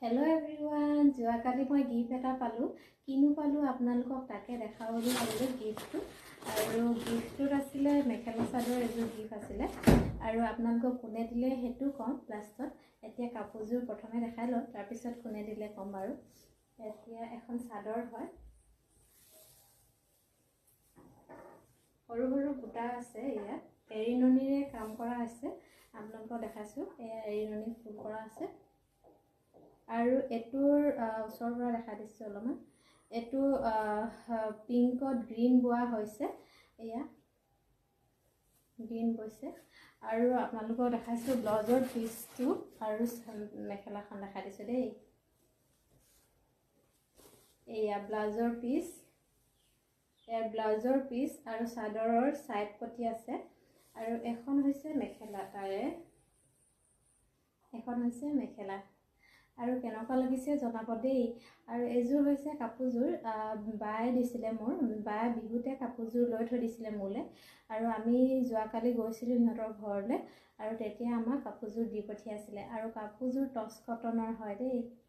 Hello' everyone, যোৱাকালি মই gift এটা পালোঁ। কিনো পালোঁ আপোনালোকক তাকে দেখাব বুলি ভাবিলোঁ গিফ্টটো। আৰু গিফ্টটোত আছিলে মেখেলা চাদৰ এযোৰ গিফ্ট আছিলে। আৰু আপোনালোকক কোনে দিলে সেইটো ক'ম লাষ্টত। এতিয়া কাপোৰযোৰ প্ৰথমে দেখাই লওঁ, তাৰপিছত কোনে দিলে ক'ম বাৰু। এতিয়া এখন চাদৰ হয়, সৰু সৰু বুটা আছে। ইয়াত এৰিননিৰে কাম কৰা আছে। আপোনালোকক দেখাইছোঁ, এয়া এৰিননি ফুল কৰা আছে। আৰু এইটোৰ ওচৰৰ পৰা দেখা দিছোঁ অলপমান। এইটো পিংকত গ্ৰীণ বোৱা হৈছে, এয়া গ্ৰীণ বৈছে। আৰু আপোনালোকক দেখাইছোঁ ব্লাউজৰ পিচটো আৰু মেখেলাখন দেখাই দিছোঁ দেই। এয়া ব্লাউজৰ পিচ, এয়া ব্লাউজৰ পিচ আৰু চাদৰৰ ছাইড পটি আছে। আৰু এখন হৈছে মেখেলা, এখন হৈছে মেখেলা। আৰু কেনেকুৱা লাগিছে জনাব দেই। আৰু এইযোৰ হৈছে কাপোৰযোৰ বায়ে দিছিলে মোৰ। বায়ে বিহুতে কাপোৰযোৰ লৈ থৈ দিছিলে মোলৈ। আৰু আমি যোৱাকালি গৈছিলোঁ সিহঁতৰ ঘৰলৈ, আৰু তেতিয়া আমাক কাপোৰযোৰ দি পঠিয়াইছিলে। আৰু কাপোৰযোৰ টচ কটনৰ হয় দেই।